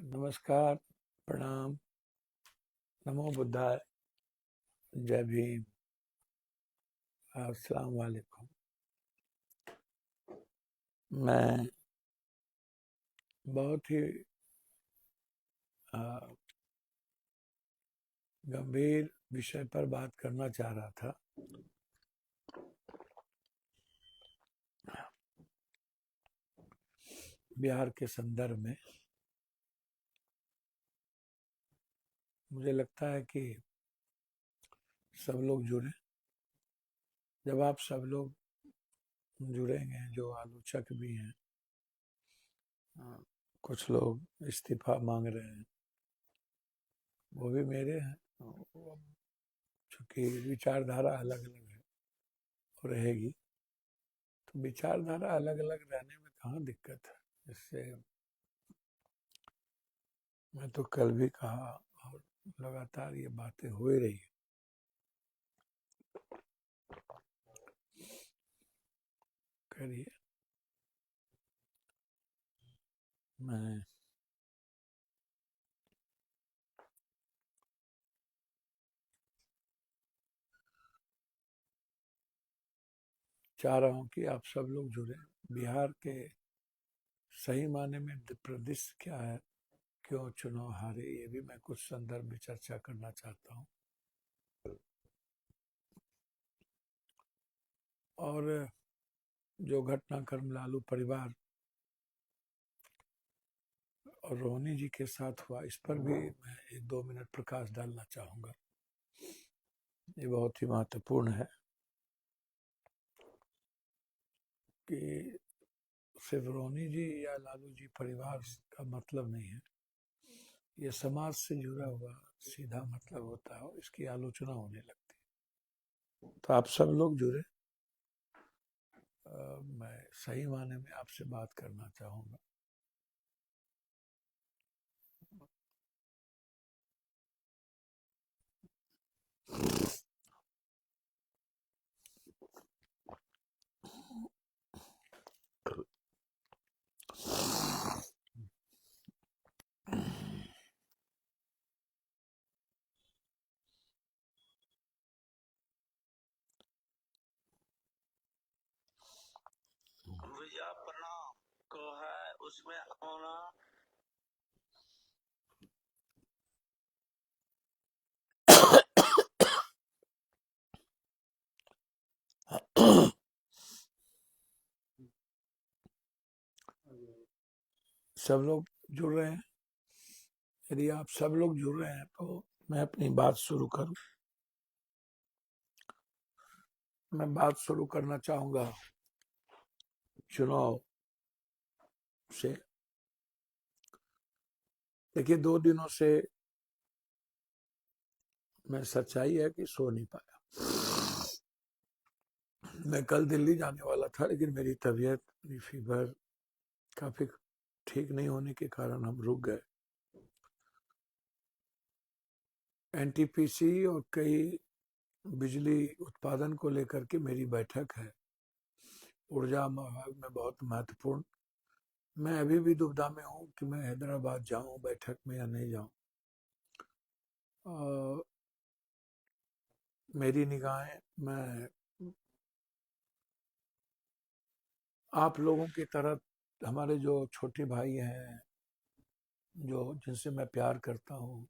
नमस्कार, प्रणाम, नमो बुद्धाय, जय भीम, अस्सलाम वालेकुम। मैं बहुत ही अ, गंभीर विषय पर बात करना चाह रहा था। बिहार के संदर्भ में मुझे लगता है कि सब लोग जुड़े। जब आप सब लोग जुड़ेंगे, जो आलोचक भी हैं, अ, कुछ लोग इस्तीफा मांग रहे हैं, वो भी मेरे हैं। चूंकि विचारधारा अलग अलग है और रहेगी, तो विचारधारा अलग अलग रहने में कहाँ दिक्कत है। इससे मैं तो कल भी कहा और लगातार ये बातें हो ही रही है। करिए, मैं चाह रहा हूँ कि आप सब लोग जुड़े। बिहार के सही माने में प्रदिश क्या है, क्यों चुनाव हारे, ये भी मैं कुछ संदर्भ में चर्चा करना चाहता हूँ। और जो घटनाक्रम लालू परिवार और रोहनी जी के साथ हुआ, इस पर भी मैं 1-2 मिनट प्रकाश डालना चाहूँगा। ये बहुत ही महत्वपूर्ण है कि सिर्फ रोहनी जी या लालू जी परिवार का मतलब नहीं है, ये समाज से जुड़ा हुआ सीधा मतलब होता है और इसकी आलोचना होने लगती है। तो आप सब लोग जुड़े। मैं सही माने में आपसे बात करना चाहूँगा। भैया प्रणाम को है उसमें होना। सब लोग जुड़ रहे हैं। यदि आप सब लोग जुड़ रहे हैं तो मैं अपनी बात शुरू करूं। मैं बात शुरू करना चाहूंगा चुनाव से। देखिए, 2 दिनों से मैं सच्चाई है कि सो नहीं पाया। मैं कल दिल्ली जाने वाला था, लेकिन मेरी तबीयत, मेरी फीवर काफी ठीक नहीं होने के कारण हम रुक गए। एनटीपीसी और कई बिजली उत्पादन को लेकर के मेरी बैठक है ऊर्जा विभाग में, बहुत महत्वपूर्ण। मैं अभी भी दुविधा में हूँ कि मैं हैदराबाद जाऊं बैठक में या नहीं जाऊं। मेरी निगाहें, मैं आप लोगों की तरफ, हमारे जो छोटे भाई हैं, जो जिनसे मैं प्यार करता हूँ,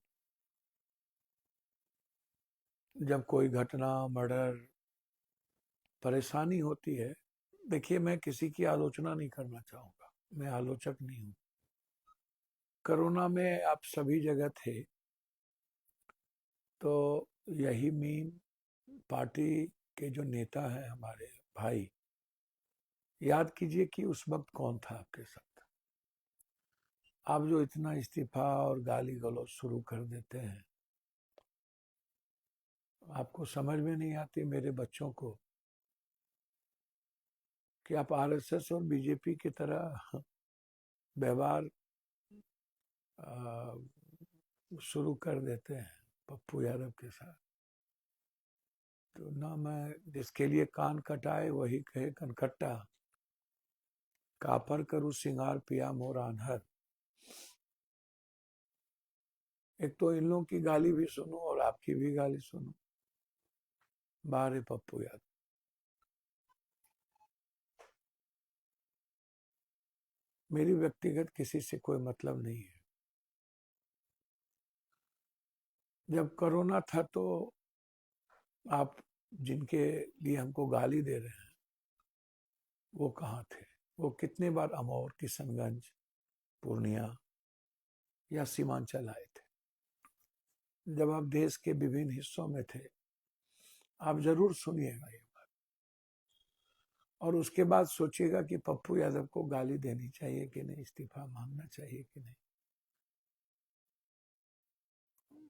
जब कोई घटना, मर्डर, परेशानी होती है, देखिए मैं किसी की आलोचना नहीं करना चाहूँगा, मैं आलोचक नहीं हूँ। कोरोना में आप सभी जगह थे, तो यही मीम पार्टी के जो नेता हैं हमारे भाई, याद कीजिए कि उस वक्त कौन था आपके साथ। आप जो इतना इस्तीफा और गाली गलौज शुरू कर देते हैं, आपको समझ में नहीं आती मेरे बच्चों को कि आप आरएसएस और बीजेपी की तरह व्यवहार शुरू कर देते हैं पप्पू यादव के साथ। तो ना, मैं जिसके लिए कान कटाए वही कहे कनकट्टा, कापर करूँ सिंगार पिया मोर आन्हर। एक तो इन लोगों की गाली भी सुनूं और आपकी भी गाली सुनूं। बाहर पप्पू यादव। मेरी व्यक्तिगत किसी से कोई मतलब नहीं है। जब कोरोना था तो आप जिनके लिए हमको गाली दे रहे हैं वो कहाँ थे? वो कितने बार अमौर, किशनगंज, पूर्णिया या सीमांचल आए थे? जब आप देश के विभिन्न हिस्सों में थे, आप जरूर सुनिएगा ये बात और उसके बाद सोचिएगा कि पप्पू यादव को गाली देनी चाहिए कि नहीं, इस्तीफा मांगना चाहिए कि नहीं।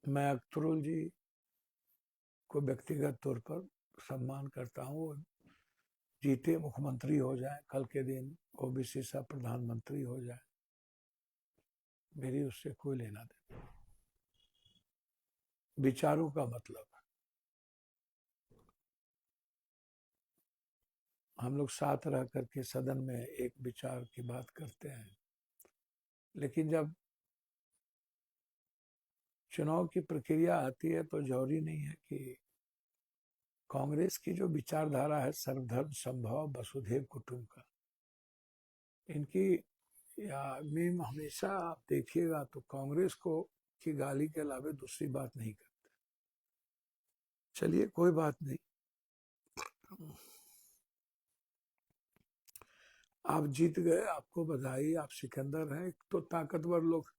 मैं अख्तरुल जी को व्यक्तिगत तौर पर सम्मान करता हूँ। जीते मुख्यमंत्री हो जाए, कल के दिन ओबीसी सा प्रधानमंत्री हो जाए, मेरी उससे कोई लेना देना। विचारों का मतलब है हम लोग साथ रह करके सदन में एक विचार की बात करते हैं, लेकिन जब चुनाव की प्रक्रिया आती है तो जरूरी नहीं है कि कांग्रेस की जो विचारधारा है सर्वधर्म संभव वसुधैव कुटुंब इनकी या में हमेशा आप देखिएगा तो कांग्रेस को की गाली के अलावा दूसरी बात नहीं करते। चलिए कोई बात नहीं, आप जीत गए, आपको बधाई, आप सिकंदर हैं। एक तो ताकतवर लोग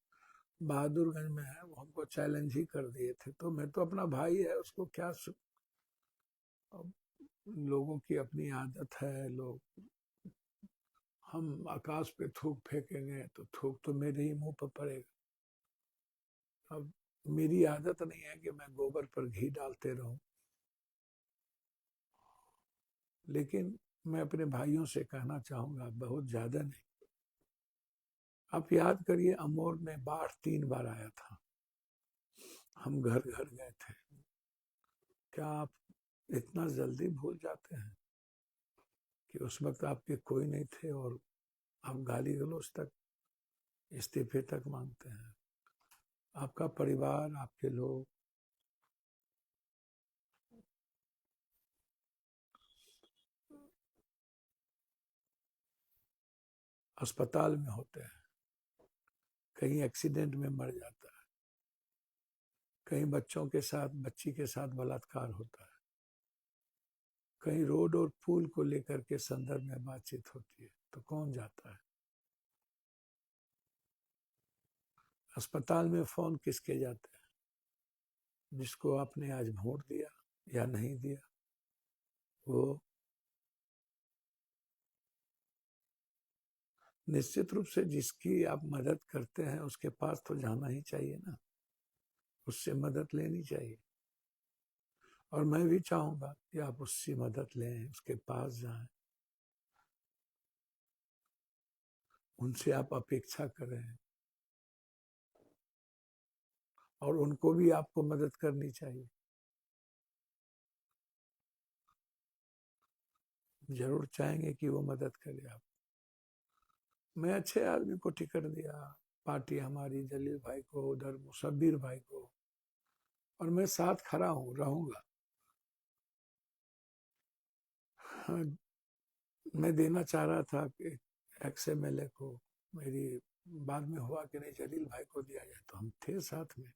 बहादुरगंज में है, वो हमको चैलेंज ही कर दिए थे, तो मैं तो अपना भाई है उसको क्या अब लोगों की अपनी आदत है। लोग हम आकाश पे थूक फेंकेंगे तो थूक तो मेरे ही मुंह पर पड़ेगा। अब मेरी आदत नहीं है कि मैं गोबर पर घी डालते रहूं, लेकिन मैं अपने भाइयों से कहना चाहूंगा, बहुत ज्यादा नहीं। आप याद करिए अमोर में बाढ़ 3 बार आया था, हम घर घर गए थे। क्या आप इतना जल्दी भूल जाते हैं कि उस वक्त आपके कोई नहीं थे और आप गाली गलौज तक, इस्तीफे तक मांगते हैं? आपका परिवार, आपके लोग अस्पताल में होते हैं, कहीं एक्सीडेंट में मर जाता है, कहीं बच्चों के साथ, बच्ची के साथ बलात्कार होता है, कहीं रोड और पुल को लेकर के संदर्भ में बातचीत होती है, तो कौन जाता है? अस्पताल में फोन किसके जाते हैं? जिसको आपने आज वोट दिया या नहीं दिया, वो निश्चित रूप से जिसकी आप मदद करते हैं उसके पास तो जाना ही चाहिए ना, उससे मदद लेनी चाहिए। और मैं भी चाहूंगा कि आप उससे मदद लें, उसके पास जाएं, उनसे आप अपेक्षा करें और उनको भी आपको मदद करनी चाहिए। जरूर चाहेंगे कि वो मदद करे आप। मैं अच्छे आदमी को टिकट दिया, पार्टी हमारी जलील भाई को, उधर मुसब्बिर भाई को, और मैं साथ खड़ा हूँ, रहूंगा। हाँ, मैं देना चाह रहा था कि एक्स एमएलए को, मेरी बाद में हुआ कि नहीं जलील भाई को दिया जाए, तो हम थे साथ में।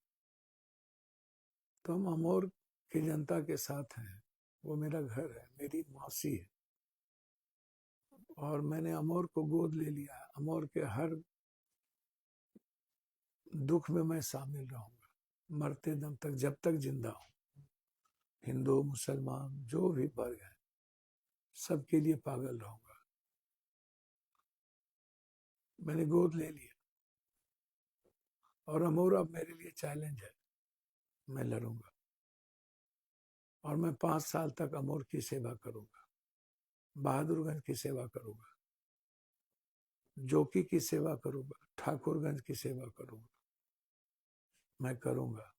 तो हम अमोर की जनता के साथ हैं, वो मेरा घर है, मेरी मौसी है, और मैंने अमोर को गोद ले लिया। अमोर के हर दुख में मैं शामिल रहूंगा, मरते दम तक, जब तक जिंदा हूं। हिंदू मुसलमान जो भी वर्ग है, सबके लिए पागल रहूंगा। मैंने गोद ले लिया और अमोर अब मेरे लिए चैलेंज है, मैं लड़ूंगा और मैं 5 साल तक अमोर की सेवा करूंगा, बहादुरगंज की सेवा करूंगा, जोकी की सेवा करूंगा, ठाकुरगंज की सेवा करूंगा, मैं करूंगा।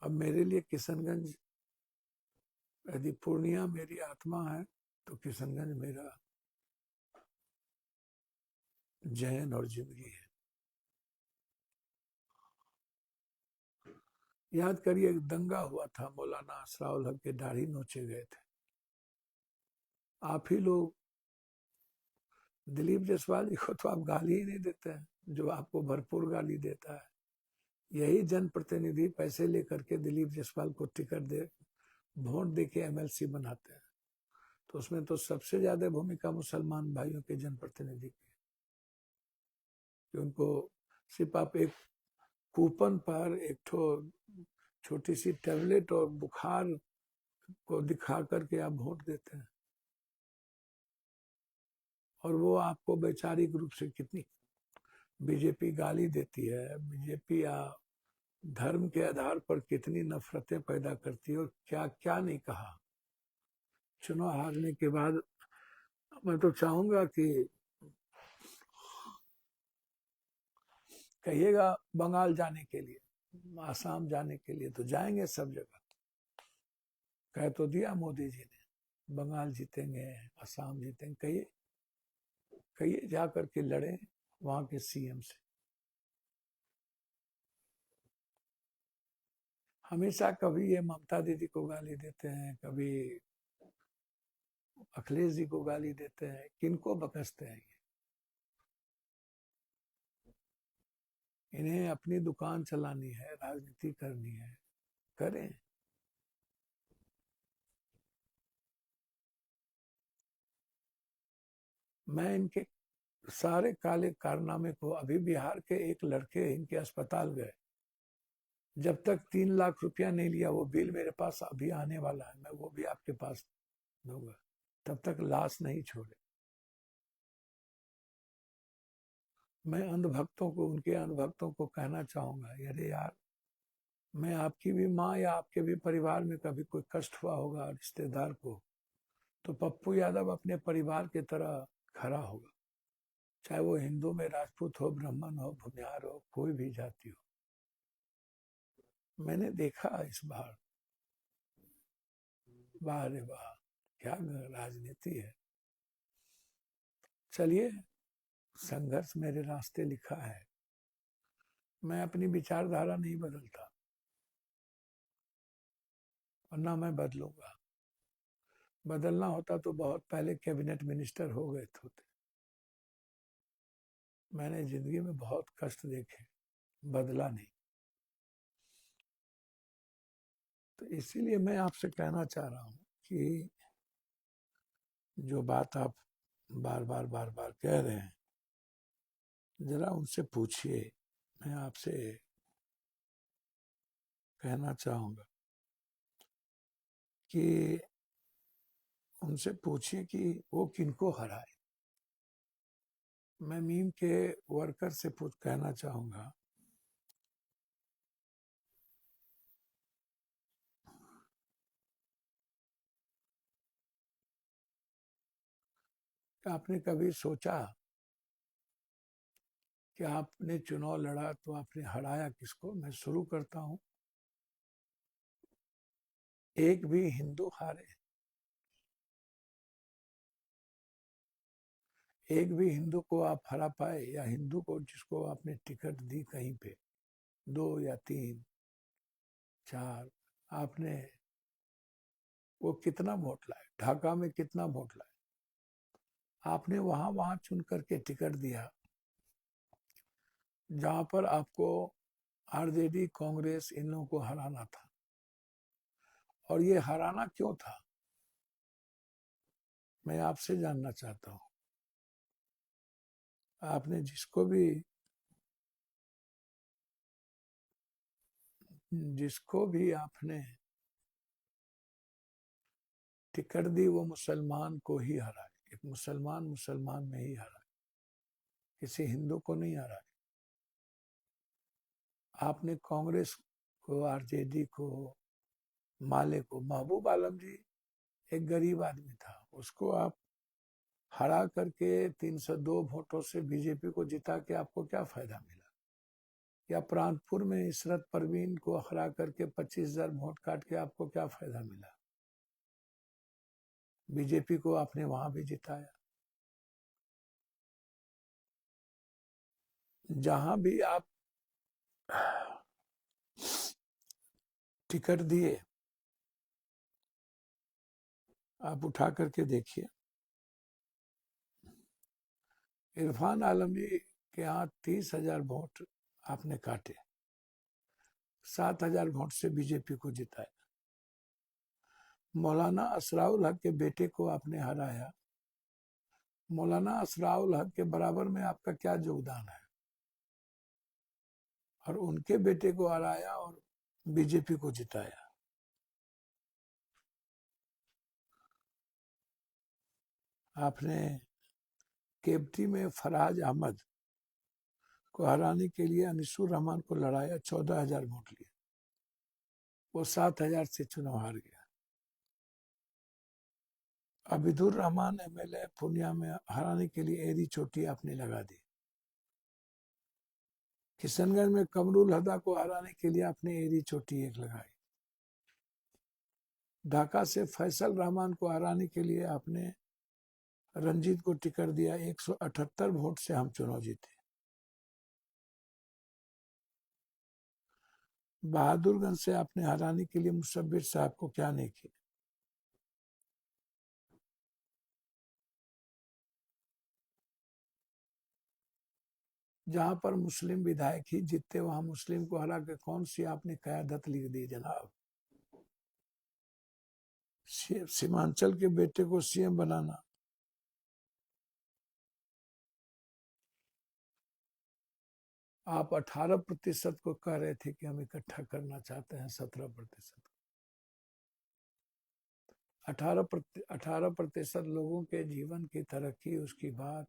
अब मेरे लिए किशनगंज, यदि पूर्णिया मेरी आत्मा है तो किशनगंज मेरा जैन और जिंदगी है। याद करिए, एक दंगा हुआ था, मौलाना असराउल हक के दाढ़ी नोचे गए थे। आप ही लोग दिलीप जायसवाल जी को तो आप गाली ही नहीं देते हैं, जो आपको भरपूर गाली देता है। यही जनप्रतिनिधि पैसे लेकर के दिलीप जायसवाल को टिकट दे, वोट दे के एमएलसी बनाते हैं। तो उसमें तो सबसे ज्यादा भूमिका मुसलमान भाइयों के जनप्रतिनिधि की, कि उनको सिर्फ आप एक कूपन पर एक छोटी सी टेबलेट और बुखार को दिखा करके आप वोट देते हैं, और वो आपको वैचारिक रूप से कितनी बीजेपी गाली देती है, बीजेपी धर्म के आधार पर कितनी नफरतें पैदा करती है, और क्या क्या नहीं कहा। चुनाव हारने के बाद मैं तो चाहूंगा कि कहिएगा बंगाल जाने के लिए, आसाम जाने के लिए, तो जाएंगे सब जगह। कह तो दिया मोदी जी ने, बंगाल जीतेंगे, आसाम जीतेंगे। कहिए कहिए, जा करके लड़े वहां के सीएम से। हमेशा कभी ये ममता दीदी को गाली देते हैं, कभी अखिलेश जी को गाली देते हैं, किनको बकसते हैं? इन्हें अपनी दुकान चलानी है, राजनीति करनी है, करें। मैं इनके सारे काले कारनामे को, अभी बिहार के एक लड़के इनके अस्पताल गए, जब तक 3 लाख रुपया नहीं लिया, वो बिल मेरे पास अभी आने वाला है, मैं वो भी आपके पास दूंगा, तब तक लाश नहीं छोड़े। मैं अंधभक्तों को, उनके अंधभक्तों को कहना चाहूंगा, अरे यार, मैं आपकी भी माँ या आपके भी परिवार में कभी कोई कष्ट हुआ होगा रिश्तेदार को, तो पप्पू यादव अपने परिवार की तरह खड़ा होगा, चाहे वो हिंदू में राजपूत हो, ब्राह्मण हो, भूमिहार हो, कोई भी जाति हो। मैंने देखा इस बार, वाह रे वाह, क्या राजनीति है। चलिए, संघर्ष मेरे रास्ते लिखा है, मैं अपनी विचारधारा नहीं बदलता, और ना मैं बदलूंगा। बदलना होता तो बहुत पहले कैबिनेट मिनिस्टर हो गए होते। मैंने जिंदगी में बहुत कष्ट देखे, बदला नहीं। तो इसीलिए मैं आपसे कहना चाह रहा हूं कि जो बात आप बार बार बार बार कह रहे हैं, जरा उनसे पूछिए। मैं आपसे कहना चाहूंगा कि उनसे पूछिए कि वो किनको हराए। मैं मीम के वर्कर से कहना चाहूंगा, कि आपने कभी सोचा कि आपने चुनाव लड़ा तो आपने हराया किसको? मैं शुरू करता हूं। एक भी हिंदू हारे, एक भी हिंदू को आप हरा पाए, या हिंदू को जिसको आपने टिकट दी कहीं पे, 2 या 3, 4, आपने वो कितना वोट लाए, ढाका में कितना वोट लाए, आपने वहां वहां चुन करके टिकट दिया जहां पर आपको आरजेडी, कांग्रेस, इन लोगों को हराना था। और ये हराना क्यों था, मैं आपसे जानना चाहता हूं। आपने जिसको भी आपने टिकट दी, वो मुसलमान को ही हराए। एक मुसलमान मुसलमान में ही हराए, किसी हिंदू को नहीं हराए। आपने कांग्रेस को, आरजेडी को, माले को, महबूब आलम जी एक गरीब आदमी था, उसको आप हरा करके 302 वोटों से बीजेपी को जिता के आपको क्या फायदा मिला? या प्राणपुर में इशरत परवीन को हरा करके 25,000 वोट काट के आपको क्या फायदा मिला? बीजेपी को आपने वहां भी जिताया। जहां भी आप टिकट दिए, आप उठा करके देखिए, इरफान आलमी के यहाँ 30,000 वोट आपने काटे, 7,000 वोट से बीजेपी को जिताया। मौलाना असराउल हक के बेटे को आपने हराया, मौलाना असराउल हक के बराबर में आपका क्या योगदान है? और उनके बेटे को हराया और बीजेपी को जिताया। आपने केवटी में फराज अहमद को हराने के लिए अनिसुर रहमान को लड़ाया, 14,000 वोट लिए, वो 7,000 से चुनाव हार गया। अबिदुर रहमान एमएलए पूर्णिया में हराने के लिए एरी चोटी आपने लगा दी। किशनगंज में कमरुल हदा को हराने के लिए आपने एरी चोटी एक लगाई। ढाका से फैसल रहमान को हराने के लिए आपने रंजीत को टिकट दिया, 178 वोट से हम चुनाव जीते। बहादुरगंज से आपने हराने के लिए मुसब्बिर साहब को क्या नहीं किया। जहां पर मुस्लिम विधायक ही जीतते वहां मुस्लिम को हरा के कौन सी आपने कयादत लिख दी जनाब। सीमांचल के बेटे को सीएम बनाना, आप 18% को कह रहे थे कि हम इकट्ठा करना चाहते हैं 17%। 18% लोगों के जीवन की तरक्की, उसकी बात,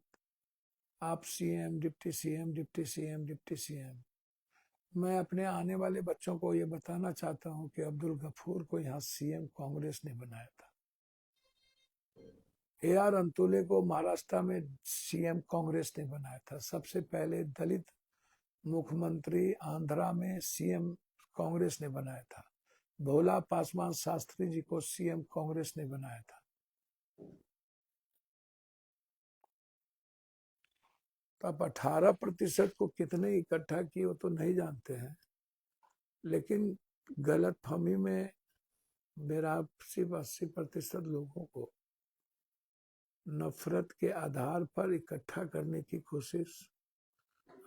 आप CM, deputy CM, deputy CM, deputy CM. मैं अपने आने वाले बच्चों को ये बताना चाहता हूं कि अब्दुल गफूर को यहाँ सीएम कांग्रेस ने बनाया था। AR अंतुले को महाराष्ट्र में सीएम कांग्रेस ने बनाया था। सबसे पहले दलित मुख्यमंत्री आंध्रा में सीएम कांग्रेस ने बनाया था। भोला पासवान शास्त्री जी को सीएम कांग्रेस ने बनाया था। तो आप 18% को कितने इकट्ठा किए वो तो नहीं जानते हैं, लेकिन गलत फहमी में 82-80% लोगों को नफरत के आधार पर इकट्ठा करने की कोशिश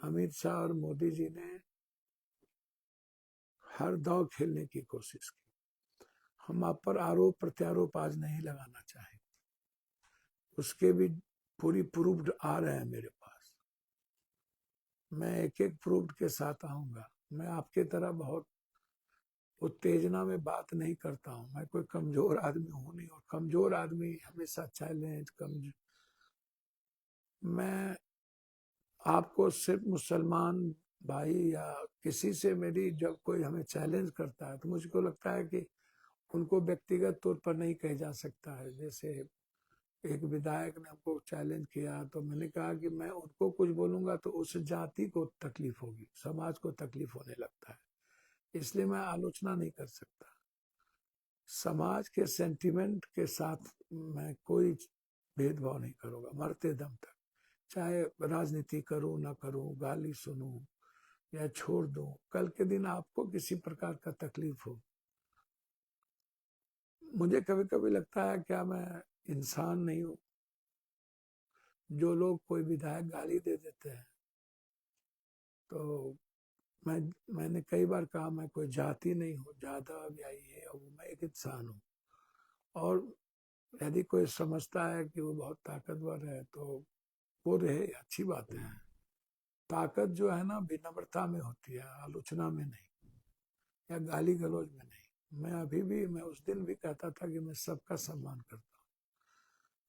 अमित शाह और मोदी जी ने हर दौर खेलने की कोशिश की। हम आप पर आरोप प्रत्यारोप आज नहीं लगाना चाहेंगे, उसके भी पूरी प्रूफ्ड आ रहे हैं मेरे पास। मैं एक एक प्रूफ्ड के साथ आऊंगा। मैं आपके तरह बहुत उत्तेजना में बात नहीं करता हूं। मैं कोई कमजोर आदमी हूं नहीं, और कमजोर आदमी हमेशा चैलेंज मैं आपको सिर्फ मुसलमान भाई या किसी से मेरी जब कोई हमें चैलेंज करता है तो मुझको लगता है कि उनको व्यक्तिगत तौर पर नहीं कहा जा सकता है। जैसे एक विधायक ने हमको चैलेंज किया तो मैंने कहा कि मैं उनको कुछ बोलूंगा तो उस जाति को तकलीफ होगी, समाज को तकलीफ होने लगता है, इसलिए मैं आलोचना नहीं कर सकता। समाज के सेंटिमेंट के साथ मैं कोई भेदभाव नहीं करूंगा मरते दम तक, चाहे राजनीति करूं ना करूं, गाली सुनूं या छोड़ दूं। कल के दिन आपको किसी प्रकार का तकलीफ हो, मुझे कभी कभी लगता है क्या मैं इंसान नहीं हूं? जो लोग कोई विधायक गाली दे देते हैं तो मैंने कई बार कहा मैं कोई जाति नहीं हूँ, जादव या ये वो, मैं एक इंसान हूँ। और यदि कोई समझता है कि वो बहुत ताकतवर है तो वो रहे, अच्छी बात है। ताकत जो है ना विनम्रता में होती है, आलोचना में नहीं, या गाली गलौज में नहीं। मैं अभी भी, मैं उस दिन भी कहता था कि मैं सबका सम्मान करता हूँ।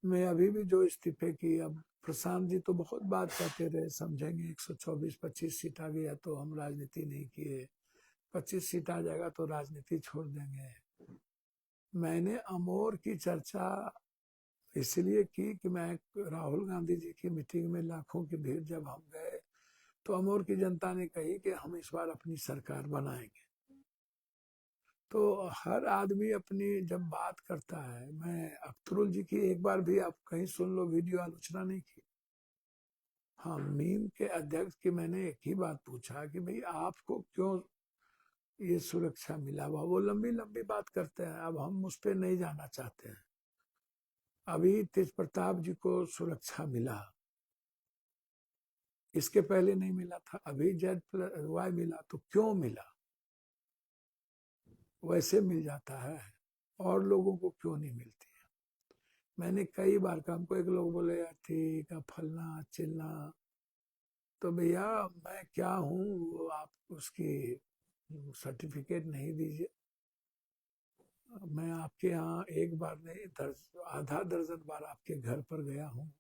मैं अभी भी जो इस्तीफे की, अब प्रशांत जी तो बहुत बात कहते रहे, समझेंगे 124-25 सीट आ गया तो हम राजनीति नहीं किए, 25 सीट आ जाएगा तो राजनीति छोड़ देंगे। मैंने अमोर की चर्चा इसलिए की कि मैं राहुल गांधी जी की मीटिंग में लाखों की भीड़ जब हम गए तो अमोर की जनता ने कही कि हम इस बार अपनी सरकार बनाएंगे। तो हर आदमी अपनी जब बात करता है, मैं अख्तरुल जी की एक बार भी आप कहीं सुन लो वीडियो, आलोचना नहीं की। हाँ, मीम के अध्यक्ष की मैंने एक ही बात पूछा कि भाई आपको क्यों ये सुरक्षा मिला हुआ। वो लंबी लंबी बात करते हैं, अब हम उस पर नहीं जाना चाहते हैं। अभी तेज प्रताप जी को सुरक्षा मिला, इसके पहले नहीं मिला था, अभी Z+Y मिला, तो क्यों मिला? वैसे मिल जाता है, और लोगों को क्यों नहीं मिलती है? मैंने कई बार कहा, हमको एक लोग बोले यार ठीक है फलना चिलना, तो भैया मैं क्या हूँ वो आप उसकी सर्टिफिकेट नहीं दीजिए। मैं आपके यहाँ एक बार नहीं आधा दर्जन बार आपके घर पर गया हूँ,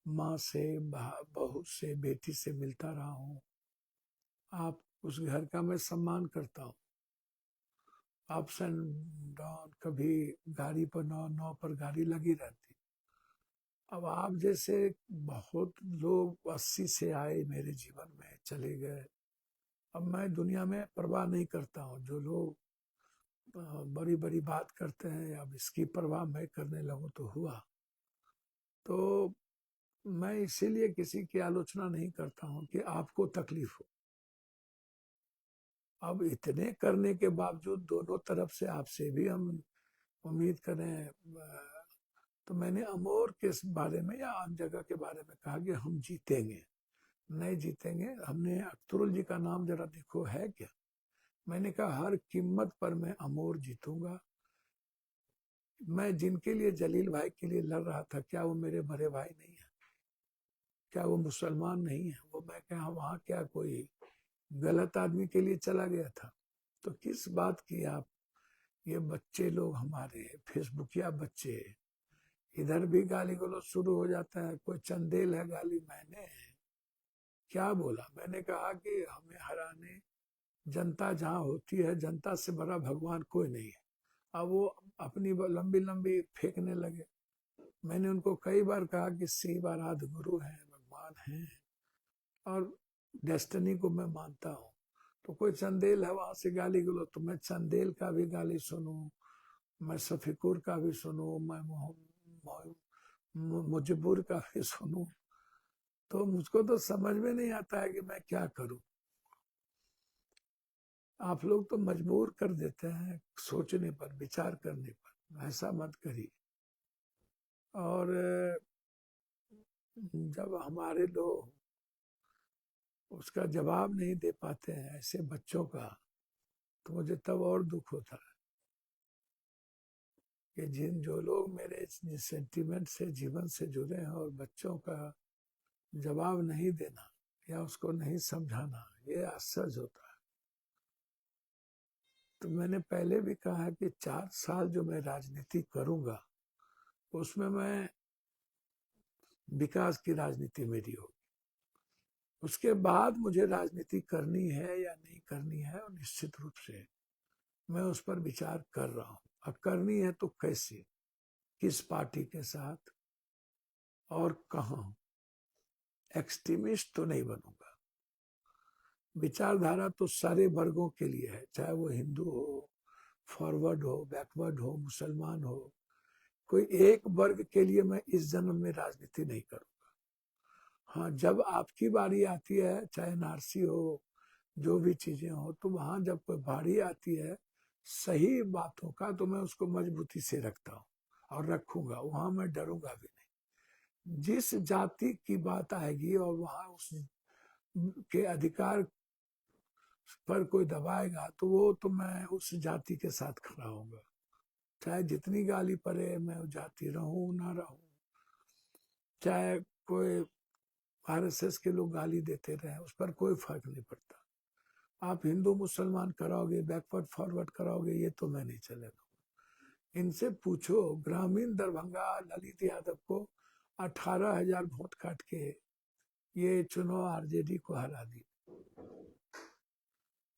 माँ से बहू से बेटी से मिलता रहा हूँ, आप उस घर का मैं सम्मान करता हूँ। अप्स एंड डाउन, कभी गाड़ी पर नौ पर गाड़ी लगी रहती। अब आप जैसे बहुत लोग 80 से आए मेरे जीवन में, चले गए। अब मैं दुनिया में परवाह नहीं करता हूँ। जो लोग बड़ी बड़ी बात करते हैं, अब इसकी परवाह मैं करने लगूं तो हुआ। तो मैं इसीलिए किसी की आलोचना नहीं करता हूँ कि आपको तकलीफ हो। अब इतने करने के बावजूद दोनों तरफ से आपसे भी हम उम्मीद करें, तो मैंने अमोर के बारे में या आम जगह के बारे में कहा कि हम जीतेंगे। नहीं जीतेंगे। हमने अख्तरुल जी का नाम जरा देखो है क्या? मैंने कहा हर कीमत पर मैं अमोर जीतूंगा। मैं जिनके लिए, जलील भाई के लिए लड़ रहा था, क्या वो मेरे बड़े भाई नहीं है? क्या वो मुसलमान नहीं है? वो मैं क्या वहां क्या कोई गलत आदमी के लिए चला गया था? तो किस बात की आप, ये बच्चे लोग हमारे फेसबुकिया बच्चे, इधर भी गाली गलौज शुरू हो जाता है। कोई चंदेल है गाली, मैंने क्या बोला? मैंने कहा कि हमें हराने जनता जहाँ होती है, जनता से बड़ा भगवान कोई नहीं है। अब वो अपनी लंबी लंबी फेंकने लगे। मैंने उनको कई बार कहा कि शिव आराध्य गुरु हैं, भगवान हैं, और डेस्टिनी को मैं मानता हूँ। तो कोई चंदेल है वहां से गाली गलो, तो मैं चंदेल का भी गाली सुनूं, मैं शफीकुर का भी सुनूं, मैं मुजबुर का भी सुनूं, तो मुझको तो समझ में नहीं आता है कि मैं क्या करूं। आप लोग तो मजबूर कर देते हैं सोचने पर, विचार करने पर। ऐसा मत करिए। और जब हमारे लोग उसका जवाब नहीं दे पाते हैं ऐसे बच्चों का, तो मुझे तब और दुख होता है कि जो लोग मेरे सेंटिमेंट से, जीवन से जुड़े हैं, और बच्चों का जवाब नहीं देना या उसको नहीं समझाना, ये आश्चर्य होता है। तो मैंने पहले भी कहा है कि 4 साल जो मैं राजनीति करूंगा, उसमें मैं विकास की राजनीति मेरी होगी। उसके बाद मुझे राजनीति करनी है या नहीं करनी है, और निश्चित रूप से मैं उस पर विचार कर रहा हूं। अब करनी है तो कैसे, किस पार्टी के साथ, और कहां। एक्सट्रीमिस्ट तो नहीं बनूंगा। विचारधारा तो सारे वर्गों के लिए है, चाहे वो हिंदू हो, फॉरवर्ड हो, बैकवर्ड हो, मुसलमान हो। कोई एक वर्ग के लिए मैं इस जन्म में राजनीति नहीं करूंगा। हाँ, जब आपकी बारी आती है, चाहे एनआरसी हो, जो भी चीजें हो, तो वहां जब कोई बारी आती है सही बातों का, तो मैं उसको मजबूती से रखता हूँ और रखूंगा। वहां मैं डरूंगा भी नहीं। जिस जाति की बात आएगी और वहां उस के अधिकार पर कोई दबाएगा, तो वो तो मैं उस जाति के साथ खड़ा होऊंगा। चाहे जितनी गाली पड़े, मैं वो जाति रहूं ना रहूं। चाहे कोई आरएसएस के लोग गाली देते रहे, उस पर कोई फर्क नहीं पड़ता। आप हिंदू मुसलमान कराओगे, बैकवर्ड फॉरवर्ड कराओगे, ये तो मैं नहीं चलेगा। इनसे पूछो, ग्रामीण दरभंगा ललित यादव को 18,000 वोट काट के ये चुनाव आरजेडी को हरा दी।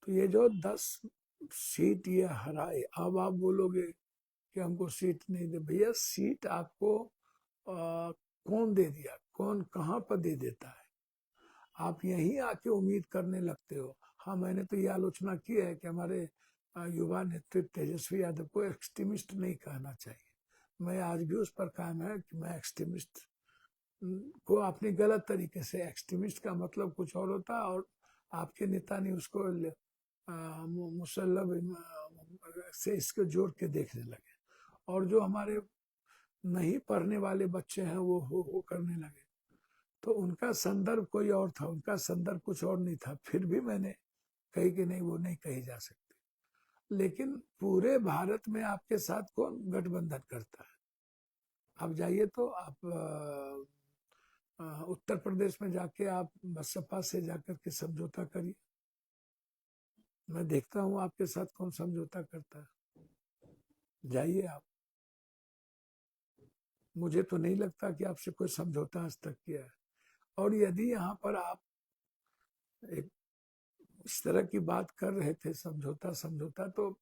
तो ये जो 10 सीट ये हराए, अब आप बोलोगे कि हमको सीट नहीं दे। भैया सीट आपको कौन दे दिया? कौन कहाँ पर दे देता है? आप यहीं आके उम्मीद करने लगते हो। हाँ, मैंने तो ये आलोचना की है कि हमारे युवा नेतृत्व तेजस्वी यादव को एक्सट्रीमिस्ट नहीं कहना चाहिए। मैं आज भी उस पर कायम है कि मैं एक्सट्रीमिस्ट को अपने गलत तरीके से, एक्सट्रीमिस्ट का मतलब कुछ और होता है और आपके नेता ने उसको मुसल्लब से इसको जोड़ के देखने लगे, और जो हमारे नहीं पढ़ने वाले बच्चे हैं वो हो करने लगे। तो उनका संदर्भ कोई और था, उनका संदर्भ कुछ और नहीं था, फिर भी मैंने कही कि नहीं, वो नहीं कही जा सकती। लेकिन पूरे भारत में आपके साथ कौन गठबंधन करता है? आप जाइए तो आप उत्तर प्रदेश में जाके आप बसपा से जाकर के समझौता करिए, मैं देखता हूँ आपके साथ कौन समझौता करता है। जाइए आप, मुझे तो नहीं लगता कि आपसे कोई समझौता आज तक किया है। और यदि यहाँ पर आप एक इस तरह की बात कर रहे थे समझौता समझौता, तो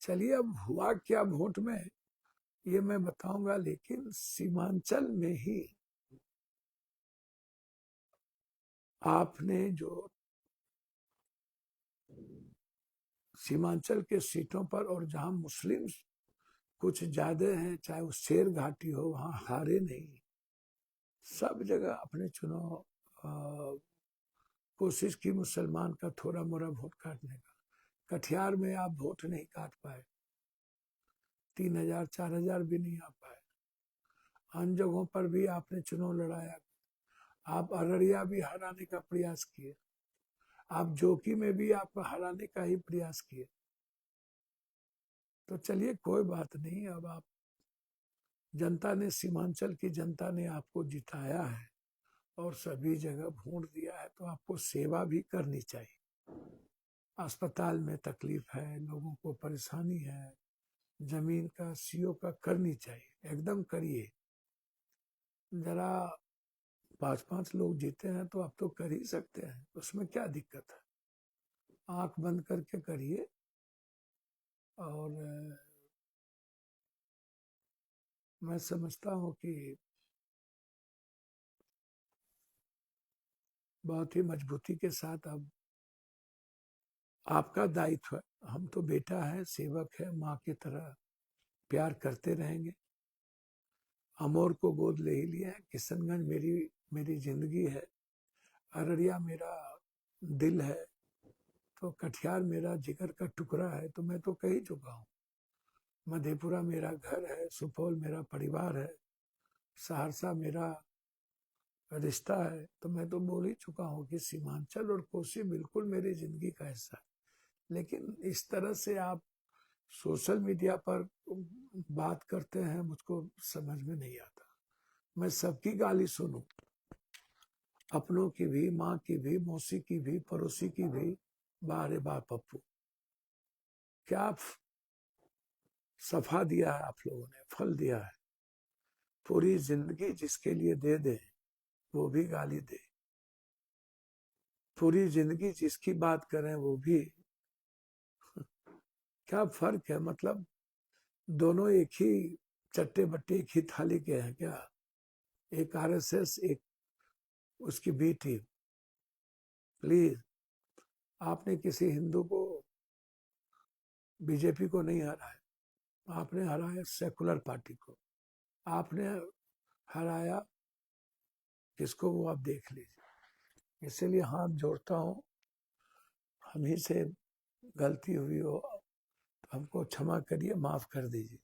चलिए अब हुआ क्या वोट में ये मैं बताऊंगा। लेकिन सीमांचल में ही आपने जो सीमांचल के सीटों पर, और जहां मुस्लिम कुछ ज्यादा हैं, चाहे वो शेर घाटी हो, वहां हारे नहीं। सब जगह अपने चुनाव कोशिश की मुसलमान का थोड़ा मोड़ा वोट काटने का। कटिहार में आप वोट नहीं काट पाए, 3,000 4,000 भी नहीं आ पाए। अन्य जगहों पर भी आपने चुनाव लड़ाया, आप अररिया भी हराने का प्रयास किए, आप जोकी में भी आप हराने का ही प्रयास किए। तो चलिए कोई बात नहीं, अब आप जनता ने, सीमांचल की जनता ने आपको जिताया है और सभी जगह वोट दिया है, तो आपको सेवा भी करनी चाहिए। अस्पताल में तकलीफ है, लोगों को परेशानी है, जमीन का सीओ का करनी चाहिए, एकदम करिए। जरा 5-5 लोग जीते हैं तो आप तो कर ही सकते हैं, उसमें क्या दिक्कत है? आंख बंद करके करिए। और मैं समझता हूँ कि बहुत ही मजबूती के साथ अब आपका दायित्व है। हम तो बेटा है, सेवक है, माँ की तरह प्यार करते रहेंगे। अमोर को गोद ले ही लिया है। किशनगंज मेरी मेरी जिंदगी है, अररिया मेरा दिल है, तो कटिहार मेरा जिगर का टुकड़ा है, तो मैं तो कह ही चुका हूँ। मधेपुरा मेरा घर है, सुपौल मेरा परिवार है, सहरसा मेरा रिश्ता है, तो मैं तो बोल ही चुका हूँ कि सीमांचल और कोसी बिल्कुल मेरी जिंदगी का हिस्सा है। लेकिन इस तरह से आप सोशल मीडिया पर बात करते हैं, मुझको समझ में नहीं आता। मैं सबकी गाली सुनूं, अपनों की भी, माँ की भी, मौसी की भी, पड़ोसी की भी, बारे बा पप्पू, क्या सफा दिया है आप लोगों ने, फल दिया है। पूरी जिंदगी जिसके लिए दे दे वो भी गाली दे, पूरी जिंदगी जिसकी बात करें वो भी। क्या फर्क है? मतलब दोनों एक ही चट्टे बट्टे, एक ही थाली के हैं क्या? एक आरएसएस, एक उसकी बी टीम। प्लीज, आपने किसी हिंदू को, बीजेपी को नहीं हराया, आपने हराया सेकुलर पार्टी को। आपने हराया किसको, वो आप देख लीजिए। इसीलिए हाथ जोड़ता हूँ, हम ही से गलती हुई हो तो हमको क्षमा करिए, माफ कर दीजिए,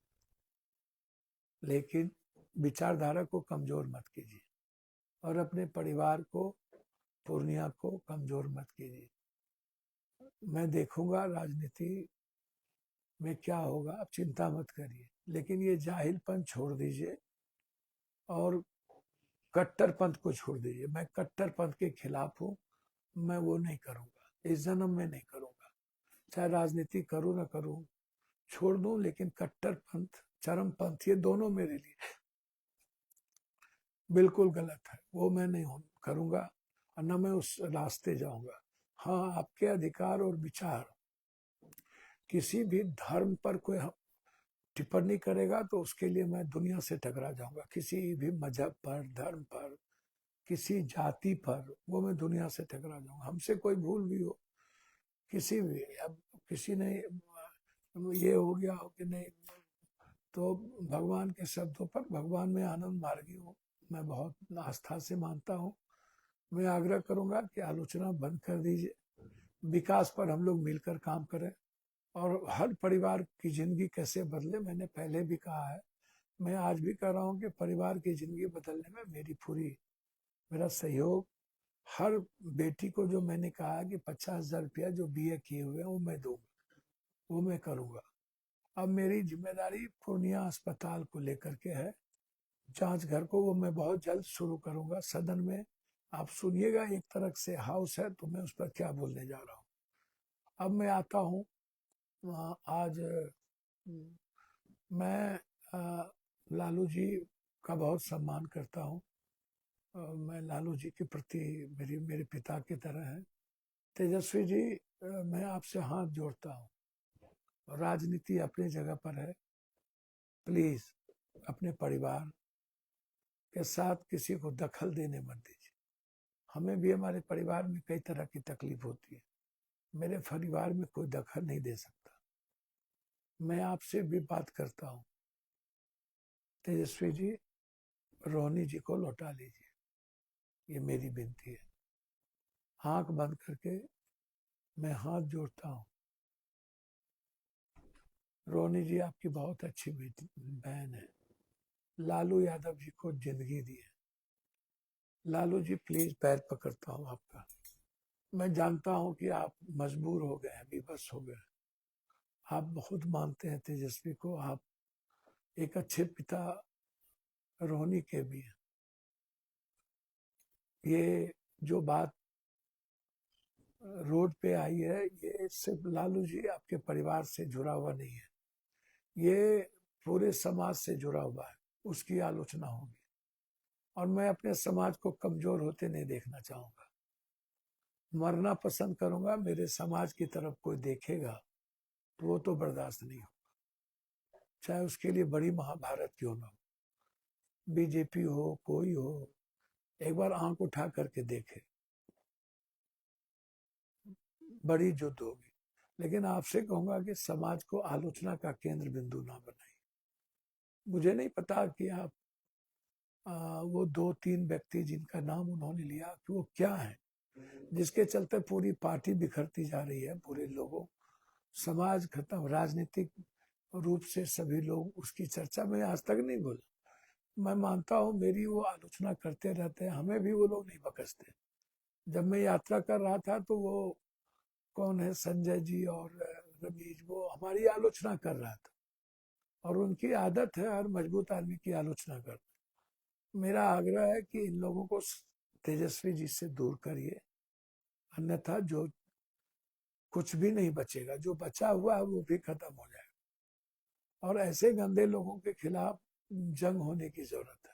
लेकिन विचारधारा को कमजोर मत कीजिए और अपने परिवार को, पूर्णिया को कमजोर मत कीजिए। मैं देखूंगा राजनीति में क्या होगा, आप चिंता मत करिए, लेकिन ये जाहिलपन छोड़ दीजिए और कट्टरपंथ को छोड़ दीजिए। मैं कट्टरपंथ के खिलाफ हूँ, मैं वो नहीं करूंगा, इस जन्म में नहीं करूंगा। चाहे राजनीति करूं ना करूं, छोड़ दूं, लेकिन कट्टरपंथ, चरमपंथ, ये दोनों मेरे लिए बिल्कुल गलत है, वो मैं नहीं करूंगा और न मैं उस रास्ते जाऊंगा। हाँ, आपके अधिकार और विचार, किसी भी धर्म पर कोई टिप्पणी करेगा तो उसके लिए मैं दुनिया से टकरा जाऊंगा। किसी भी मजहब पर, धर्म पर, किसी जाति पर, वो मैं दुनिया से टकरा जाऊंगा। हमसे कोई भूल भी हो, किसी भी, अब किसी ने ये हो गया हो कि नहीं, तो भगवान के शब्दों पर, भगवान में आनंद मार्गी हूँ, मैं बहुत आस्था से मानता हूँ। मैं आग्रह करूंगा कि आलोचना बंद कर दीजिए। विकास पर हम लोग मिलकर काम करें और हर परिवार की जिंदगी कैसे बदले। मैंने पहले भी कहा है, मैं आज भी कह रहा हूँ कि परिवार की जिंदगी बदलने में मेरा सहयोग। हर बेटी को जो मैंने कहा कि 50,000 रुपया जो बीए किए हुए हैं वो मैं दूंगा, वो मैं करूंगा। अब मेरी जिम्मेदारी पूर्णिया अस्पताल को लेकर के है, जांच घर को वो मैं बहुत जल्द शुरू करूंगा। सदन में आप सुनिएगा, एक तरह से हाउस है तो मैं उस पर क्या बोलने जा रहा हूँ। अब मैं आता हूँ आज मैं लालू जी का बहुत सम्मान करता हूँ। मैं लालू जी के प्रति मेरे पिता की तरह है। तेजस्वी जी, मैं आपसे हाथ जोड़ता हूँ। राजनीति अपनी जगह पर है, प्लीज अपने परिवार के साथ किसी को दखल देने मत दीजिए। हमें भी हमारे परिवार में कई तरह की तकलीफ होती है, मेरे परिवार में कोई दखल नहीं दे सकता। मैं आपसे भी बात करता हूँ, तेजस्वी जी रोहिणी जी को लौटा लीजिए, ये मेरी विनती है। आंख बंद करके मैं हाथ जोड़ता हूँ। रोहिणी जी आपकी बहुत अच्छी बेटी बहन है, लालू यादव जी को जिंदगी दी है। लालू जी प्लीज पैर पकड़ता हूँ आपका। मैं जानता हूँ कि आप मजबूर हो गए हैं, विवश हो गए। आप बहुत मानते हैं तेजस्वी को, आप एक अच्छे पिता रोहिणी के भी हैं। ये जो बात रोड पे आई है, ये सिर्फ लालू जी आपके परिवार से जुड़ा हुआ नहीं है, ये पूरे समाज से जुड़ा हुआ है। उसकी आलोचना होगी और मैं अपने समाज को कमजोर होते नहीं देखना चाहूंगा। मरना पसंद करूंगा, मेरे समाज की तरफ कोई देखेगा तो वो तो बर्दाश्त नहीं हो, चाहे उसके लिए बड़ी महाभारत क्यों ना हो। बीजेपी हो, कोई हो, एक बार आंख उठा करके देखे, बड़ी युद्ध होगी। लेकिन आपसे कहूंगा कि समाज को आलोचना का केंद्र बिंदु ना बनाइए। मुझे नहीं पता कि आप वो 2-3 व्यक्ति जिनका नाम उन्होंने लिया कि वो क्या है, जिसके चलते पूरी पार्टी बिखरती जा रही है, पूरे लोगों, समाज खत्म, राजनीतिक रूप से सभी लोग उसकी चर्चा में आज तक नहीं बोला। मैं मानता हूँ मेरी वो आलोचना करते रहते हैं, हमें भी वो लोग नहीं बकसते। जब मैं यात्रा कर रहा था तो वो कौन है, संजय जी और रमेश, वो हमारी आलोचना कर रहा था और उनकी आदत है हर मजबूत आदमी की आलोचना करना। मेरा आग्रह है कि इन लोगों को तेजस्वी जी से दूर करिए, अन्यथा जो कुछ भी नहीं बचेगा, जो बचा हुआ है वो भी खत्म हो जाएगा और ऐसे गंदे लोगों के खिलाफ जंग होने की जरूरत है।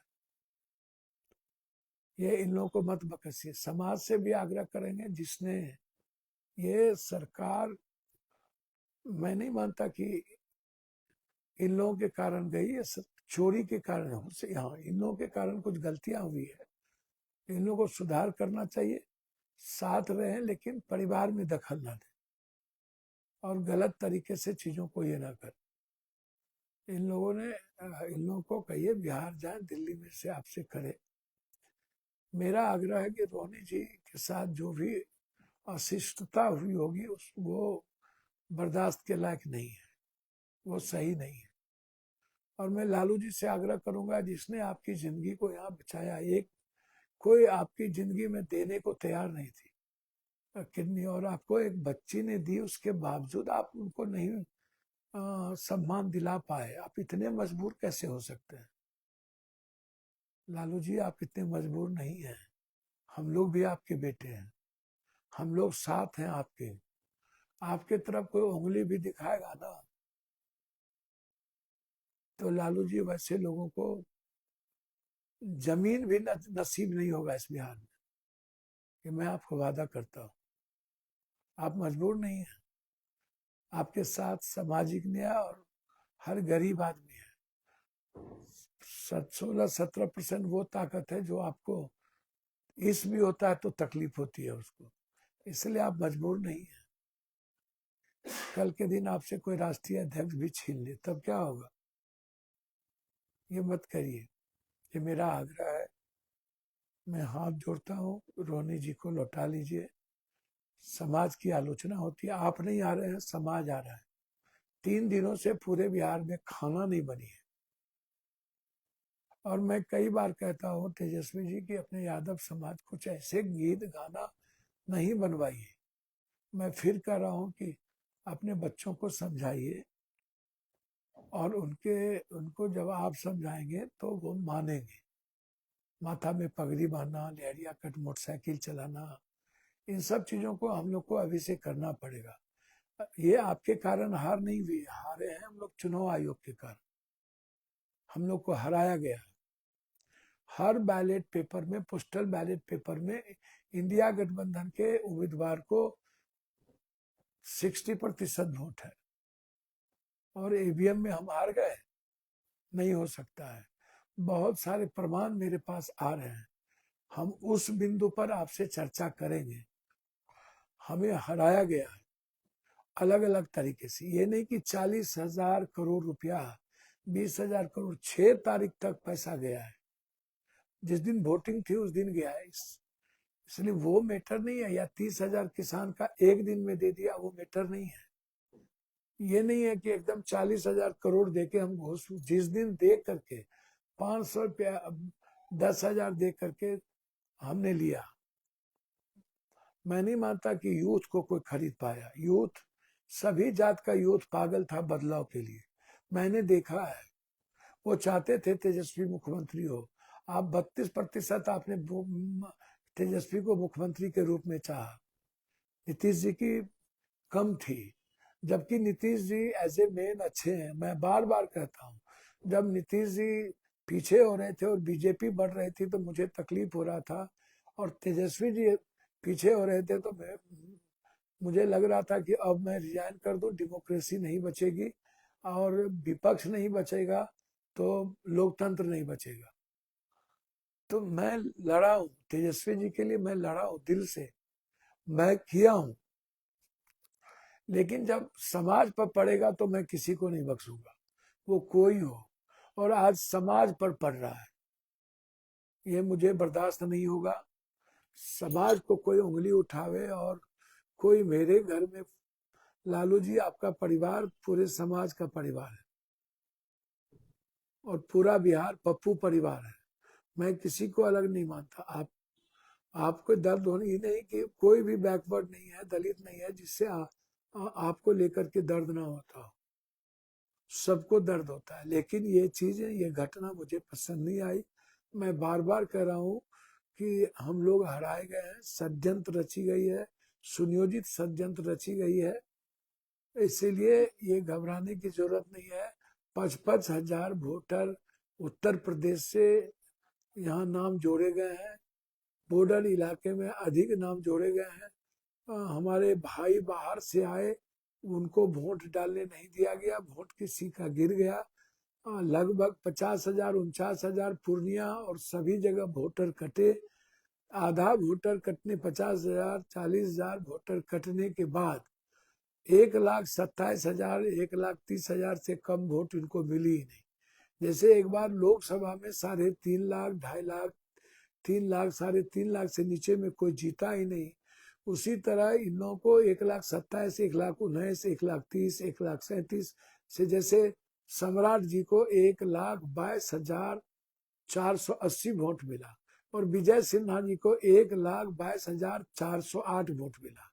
ये इन लोगों को मत बकसिए। समाज से भी आग्रह करेंगे, जिसने ये सरकार, मैं नहीं मानता कि इन लोगों के कारण गई, ये चोरी के कारण है। हाँ, इन लोगों के कारण कुछ गलतियां हुई है, इन लोगों को सुधार करना चाहिए। साथ रहें लेकिन परिवार में दखल ना दें और गलत तरीके से चीजों को ये ना करें। इन लोगों को कहिए बिहार जाए, दिल्ली में से आपसे करे। मेरा आग्रह है कि रोहिणी जी के साथ जो भी अशिष्टता हुई होगी वो बर्दाश्त के लायक नहीं है, वो सही नहीं है। और मैं लालू जी से आग्रह करूंगा, जिसने आपकी जिंदगी को यहाँ बचाया, एक कोई आपकी जिंदगी में देने को तैयार नहीं थी किडनी, और आपको एक बच्ची ने दी, उसके बावजूद आप उनको नहीं सम्मान दिला पाए। आप इतने मजबूर कैसे हो सकते हैं? लालू जी आप इतने मजबूर नहीं हैं, हम लोग भी आपके बेटे हैं, हम लोग साथ हैं आपके। आपके तरफ कोई उंगली भी दिखाएगा ना, तो लालू जी वैसे लोगों को जमीन भी नसीब नहीं होगा इस बिहार में, कि मैं आपको वादा करता हूं। आप मजबूर नहीं है, आपके साथ सामाजिक न्याय और हर गरीब आदमी है। 16-17% वो ताकत है जो आपको इस भी होता है तो तकलीफ होती है उसको, इसलिए आप मजबूर नहीं है। कल के दिन आपसे कोई राष्ट्रीय अध्यक्ष भी छीन ले तब क्या होगा? ये मत करिए, ये मेरा आग्रह है। मैं हाथ जोड़ता हूँ, रोहिणी जी को लौटा लीजिए। समाज की आलोचना होती है। आप नहीं आ रहे हैं, समाज आ रहा है। 3 दिनों से पूरे बिहार में खाना नहीं बनी है। और मैं कई बार कहता हूँ तेजस्वी जी कि अपने यादव समाज कुछ ऐसे गीत गाना नहीं बनवाइए। मैं फिर कह रहा हूँ कि अपने बच्चों को समझाइए, और उनको जब आप समझाएंगे तो वो मानेंगे। माथा में पगड़ी बांधना, लेहरिया कट मोटरसाइकिल चलाना, इन सब चीजों को हम लोग को अभी से करना पड़ेगा। ये आपके कारण हार नहीं हुई, हारे हैं हम लोग चुनाव आयोग के कारण। हम लोग को हराया गया। हर बैलेट पेपर में, पोस्टल बैलेट पेपर में इंडिया गठबंधन के उम्मीदवार को 60% वोट है, और ईवीएम में हम हार गए। नहीं हो सकता है। बहुत सारे प्रमाण मेरे पास आ रहे हैं। हम उस बिंदु पर आपसे चर्चा करेंगे। हमें हराया गया है अलग अलग तरीके से। ये नहीं कि 40,000 करोड़ रुपया, 20,000 करोड़ 6 तारीख तक पैसा गया है। जिस दिन वोटिंग थी उस दिन गया है। इसलिए वो मैटर नहीं है। या 30,000 किसान का एक दिन में दे दिया, वो मैटर नहीं है। ये नहीं है कि एकदम 40,000 करोड़ देके हम घोष, जिस दिन दे करके 500 रुपया, 10,000 दे करके हमने लिया। मैं नहीं मानता कि यूथ को कोई खरीद पाया। यूथ, सभी जात का यूथ पागल था बदलाव के लिए। मैंने देखा है। वो चाहते थे तेजस्वी मुख्यमंत्री हो। आप 32% आपने तेजस्वी को मुख्यमंत्री के रूप में चाहा। नीतीश जी की कम थी, जबकि Nitish ji as a man अच्छे हैं। मैं बार बार कहता हूँ, जब नीतीश जी पीछे हो रहे थे और बीजेपी बढ़ रही थी तो मुझे तकलीफ हो रहा था, और तेजस्वी जी पीछे हो रहे थे तो मुझे लग रहा था कि अब मैं रिजाइन कर दूं, डेमोक्रेसी नहीं बचेगी और विपक्ष नहीं बचेगा तो लोकतंत्र नहीं बचेगा। तो मैं लड़ा हूं तेजस्वी जी के लिए, मैं लड़ा हूं दिल से, मैं किया हूं। लेकिन जब समाज पर पड़ेगा तो मैं किसी को नहीं बख्शूंगा, वो कोई हो। और आज समाज पर पड़ रहा है, ये मुझे बर्दाश्त नहीं होगा। समाज को कोई उंगली उठावे और कोई मेरे घर में, लालू जी आपका परिवार पूरे समाज का परिवार है, और पूरा बिहार पप्पू परिवार है। मैं किसी को अलग नहीं मानता। आपको दर्द होने ही नहीं कि कोई भी बैकवर्ड नहीं है, दलित नहीं है जिससे आपको लेकर के दर्द ना होता हो। सबको दर्द होता है। लेकिन ये चीजें, ये घटना मुझे पसंद नहीं आई। मैं बार बार कह रहा हूँ कि हम लोग हराए गए हैं। षड्यंत्र रची गई है, सुनियोजित षड्यंत्र रची गई है। इसीलिए ये घबराने की जरूरत नहीं है। 55,000 वोटर उत्तर प्रदेश से यहाँ नाम जोड़े गए हैं। बॉर्डर इलाके में अधिक नाम जोड़े गए हैं। हमारे भाई बाहर से आए, उनको वोट डालने नहीं दिया गया, वोट किसी का गिर गया। लगभग 50,000, 49,000 पूर्णिया और सभी जगह वोटर कटे। आधा वोटर कटने, 50,000, 40,000 वोटर कटने के बाद 1,27,000, 1,30,000 से कम वोट इनको मिली ही नहीं। जैसे एक बार लोकसभा में 3.5 लाख, 2.5 लाख, 3 लाख, 3.5 लाख से नीचे में कोई जीता ही नहीं, उसी तरह इन लोगों को 1,27,000, 1,19,000, 1,30,000, 1,37,000 से, जैसे सम्राट जी को 1,22,480 वोट मिला, और विजय सिन्हा जी को 1,22,408 वोट मिला।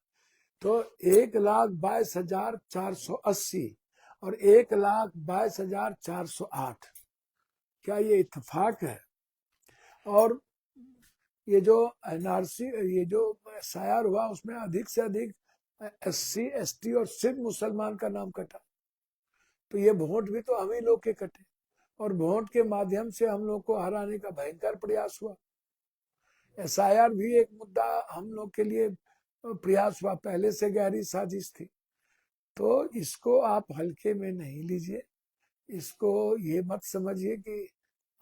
तो 1,22,480 और 1,22,408, क्या ये इत्तेफाक है? और ये जो एनआरसी, ये जो एसआईआर हुआ, उसमें अधिक से अधिक SC ST और सिर्फ मुसलमान का नाम कटा। तो ये वोट भी तो हम ही लोग के कटे, और वोट के माध्यम से हम लोग को हराने का भयंकर प्रयास हुआ। SIR भी एक मुद्दा हम लोग के लिए प्रयास हुआ, पहले से गहरी साजिश थी। तो इसको आप हल्के में नहीं लीजिए। इसको ये मत समझिए कि,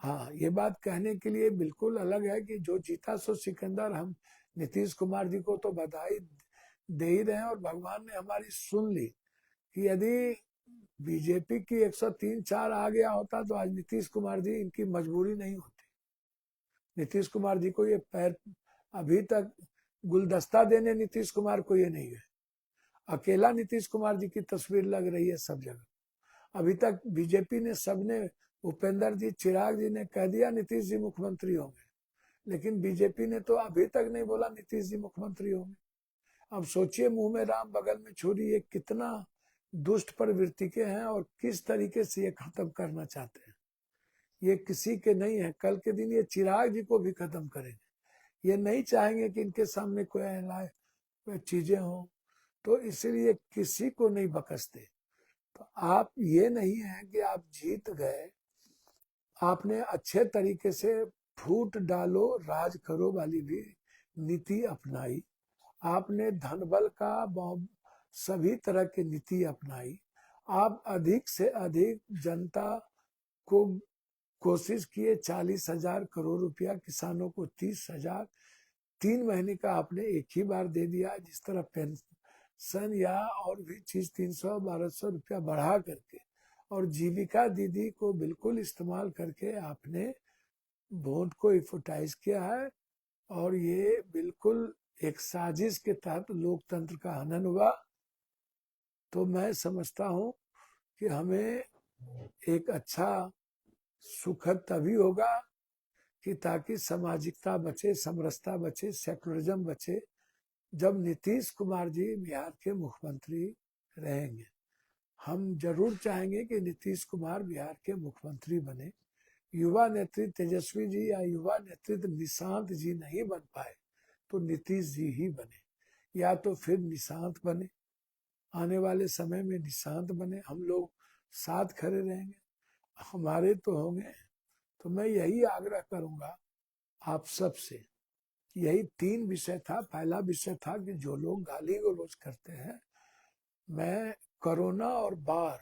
हाँ, ये बात कहने के लिए बिल्कुल अलग है कि जो जीता सो सिकंदर। हम नीतीश कुमार जी को तो बधाई दे ही रहे हैं, और भगवान ने हमारी सुन ली कि यदि बीजेपी की 103-4 आ गया होता तो आज नीतीश कुमार जी, इनकी मजबूरी नहीं होती। नीतीश कुमार जी को ये पैर अभी तक गुलदस्ता देने नीतीश कुमार को ये नहीं गए, अकेला नीतीश कुमार जी की तस्वीर लग रही है सब जगह। अभी तक बीजेपी ने, सबने, उपेंद्र जी, चिराग जी ने कह दिया नीतीश जी मुख्यमंत्री होंगे, लेकिन बीजेपी ने तो अभी तक नहीं बोला नीतीश जी मुख्यमंत्री होंगे। अब सोचिए, मुंह में राम बगल में छुरी, ये कितना दुष्ट प्रवृत्ति के हैं और किस तरीके से ये खत्म करना चाहते हैं। ये किसी के नहीं है, कल के दिन ये चिराग जी को भी खत्म करेंगे। ये नहीं चाहेंगे कि इनके सामने कोई चीजें हों, तो इसलिए किसी को नहीं बख्शते। तो आप, ये नहीं है कि आप जीत गए, आपने अच्छे तरीके से फूट डालो राज करो वाली भी नीति अपनाई, आपने धनबल का सभी तरह की नीति अपनाई, आप अधिक से अधिक जनता को कोशिश किए, 40,000 करोड़ रुपया किसानों को, 30,000 3 महीने का आपने एक ही बार दे दिया। जिस तरह पेंशन या और भी चीज 300-1200 रुपया बढ़ा करके, और जीविका दीदी को बिल्कुल इस्तेमाल करके आपने वोट को इफोटाइज किया है, और ये बिल्कुल एक साजिश के तहत लोकतंत्र का हनन हुआ। तो मैं समझता हूं कि हमें एक अच्छा सुखद तभी होगा कि ताकि सामाजिकता बचे, समरसता बचे, सेकुलरिज्म बचे, जब नीतीश कुमार जी बिहार के मुख्यमंत्री रहेंगे। हम जरूर चाहेंगे कि नीतीश कुमार बिहार के मुख्यमंत्री बने। युवा नेतृत्व तेजस्वी जी या युवा नेतृत्व निशांत जी नहीं बन पाए तो नीतीश जी ही बने, या तो फिर निशांत बने, आने वाले समय में निशांत बने, हम लोग साथ खड़े रहेंगे, हमारे तो होंगे। तो मैं यही आग्रह करूंगा आप सबसे। यही 3 विषय था। पहला विषय था कि जो लोग गाली गलौज करते हैं, मैं कोरोना और बाढ़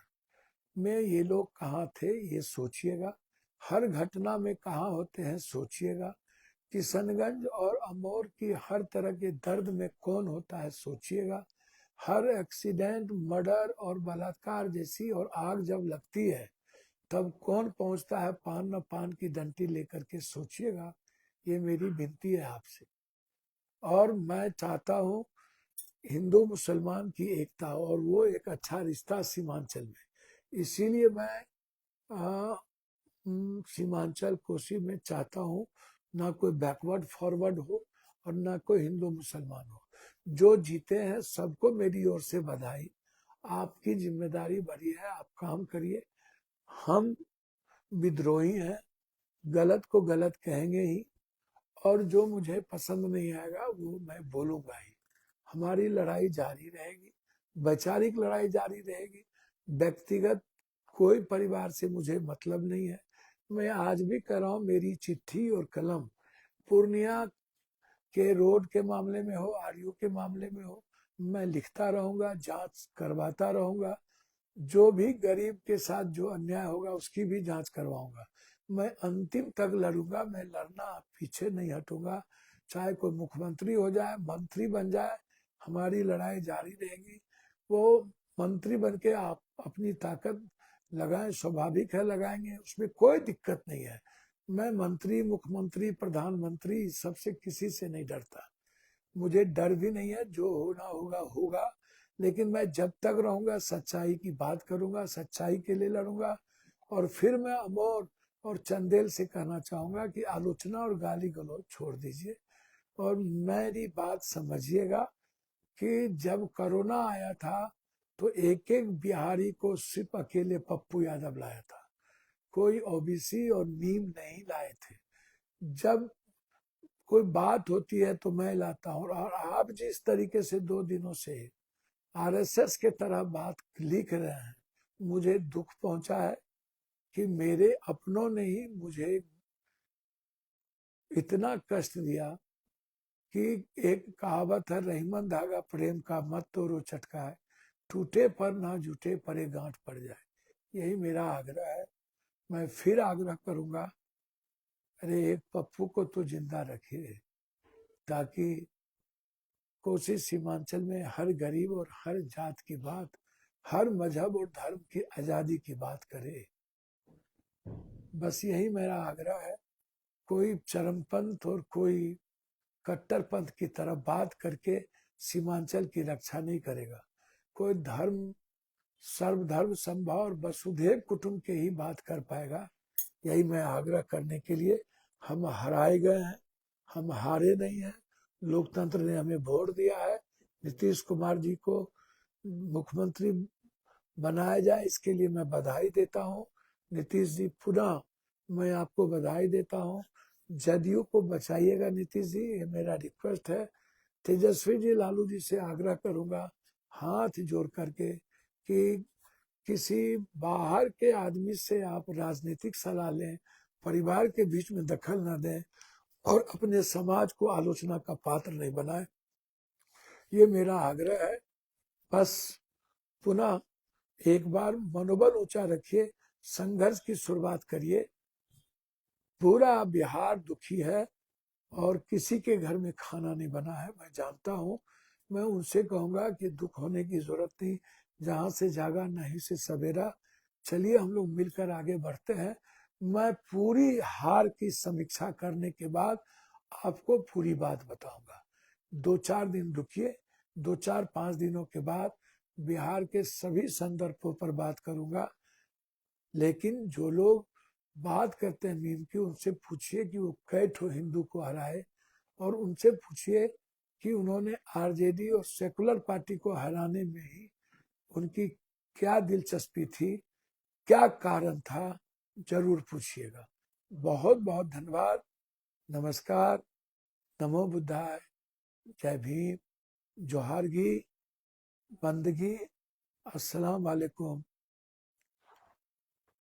में ये लोग कहाँ थे ये सोचिएगा, हर घटना में कहाँ होते हैं सोचिएगा, किशनगंज और अमौर की हर तरह के दर्द में कौन होता है सोचिएगा, हर एक्सीडेंट, मर्डर और बलात्कार जैसी और आग जब लगती है तब कौन पहुंचता है पान न पान की डंडी लेकर के, सोचिएगा। ये मेरी विनती है आपसे। और मैं चाहता हूँ हिंदू मुसलमान की एकता और वो एक अच्छा रिश्ता सीमांचल में, इसीलिए मैं सीमांचल कोसी में चाहता हूँ ना कोई बैकवर्ड फॉरवर्ड हो और ना कोई हिंदू मुसलमान हो। जो जीते हैं सबको मेरी ओर से बधाई। आपकी जिम्मेदारी बड़ी है, आप काम करिए। हम विद्रोही हैं, गलत को गलत कहेंगे ही, और जो मुझे पसंद नहीं आएगा वो मैं बोलूंगा ही। हमारी लड़ाई जारी रहेगी, वैचारिक लड़ाई जारी रहेगी। व्यक्तिगत कोई परिवार से मुझे मतलब नहीं है। मैं आज भी कर रहा हूँ, मेरी चिट्ठी और कलम पूर्णिया के रोड के मामले में हो, आरयू के मामले में हो, मैं लिखता रहूंगा, जांच करवाता रहूंगा। जो भी गरीब के साथ जो अन्याय होगा उसकी भी जांच करवाऊंगा। मैं अंतिम तक लड़ूंगा, मैं लड़ना पीछे नहीं हटूंगा। चाहे कोई मुख्यमंत्री हो जाए, मंत्री बन जाए, हमारी लड़ाई जारी रहेगी। वो मंत्री बन के आप अपनी ताकत लगाएं, स्वाभाविक है लगाएंगे, उसमें कोई दिक्कत नहीं है। मैं मंत्री, मुख्यमंत्री, प्रधानमंत्री सबसे किसी से नहीं डरता, मुझे डर भी नहीं है। जो होना होगा होगा, लेकिन मैं जब तक रहूंगा सच्चाई की बात करूंगा, सच्चाई के लिए लड़ूंगा। और फिर मैं अमोर और चंदेल से कहना चाहूंगा कि आलोचना और गाली गलौज छोड़ दीजिए और मेरी बात समझिएगा कि जब कोरोना आया था तो एक एक बिहारी को सिर्फ अकेले पप्पू यादव लाया था, कोई ओबीसी और नीम नहीं लाए थे। जब कोई बात होती है तो मैं लाता हूँ, और आप जिस तरीके से 2 दिनों से आरएसएस के तरह बात लिख रहे हैं, मुझे दुख पहुंचा है कि मेरे अपनों ने ही मुझे इतना कष्ट दिया कि एक कहावत है, रहीमन धागा प्रेम का मत तोड़ो चटका है, टूटे पर ना जुटे परे गांठ पड़ जाए। यही मेरा आग्रह है। मैं फिर आग्रह करूंगा, अरे एक पप्पू को तो जिंदा रखिए, ताकि कोसी सीमांचल में हर गरीब और हर जात की बात, हर मजहब और धर्म की आजादी की बात करे। बस यही मेरा आग्रह है। कोई चरमपंथ और कोई कट्टरपंथ की तरफ बात करके सीमांचल की रक्षा नहीं करेगा। कोई धर्म सर्वधर्म संभाव और वसुधैव कुटुंब के ही बात कर पाएगा। यही मैं आग्रह करने के लिए, हम हराए गए हैं, हम हारे नहीं हैं। लोकतंत्र ने हमें वोट दिया है। नीतीश कुमार जी को मुख्यमंत्री बनाया जाए, इसके लिए मैं बधाई देता हूँ। नीतीश जी, पुनः मैं आपको बधाई देता हूँ। जदयू को बचाइएगा नीतीश जी, ये मेरा रिक्वेस्ट है। तेजस्वी जी, लालू जी से आग्रह करूंगा हाथ जोड़ करके कि किसी बाहर के आदमी से आप राजनीतिक सलाह लें, परिवार के बीच में दखल न दें और अपने समाज को आलोचना का पात्र नहीं बनाए। ये मेरा आग्रह है। बस पुनः एक बार मनोबल ऊंचा रखिए, संघर्ष की शुरुआत करिए। पूरा बिहार दुखी है और किसी के घर में खाना नहीं बना है, मैं जानता हूँ। मैं उनसे कहूंगा कि दुख होने की जरूरत नहीं, जहां से जागा नहीं से सवेरा। चलिए हम लोग मिलकर आगे बढ़ते हैं। मैं पूरी हार की समीक्षा करने के बाद आपको पूरी बात बताऊंगा। 2-4 दिन रुकिए, 2-4-5 दिनों के बाद बिहार के सभी संदर्भों पर बात करूंगा। लेकिन जो लोग बात करते हैं मीम की, उनसे पूछिए कि वो कई ठो हिंदू को हराए, और उनसे पूछिए कि उन्होंने आरजेडी और सेकुलर पार्टी को हराने में ही उनकी क्या दिलचस्पी थी, क्या कारण था, जरूर पूछिएगा। बहुत बहुत धन्यवाद। नमस्कार, नमो बुद्धाय, जय भीम, जोहारगी, बंदगी, अस्सलाम वालेकुम।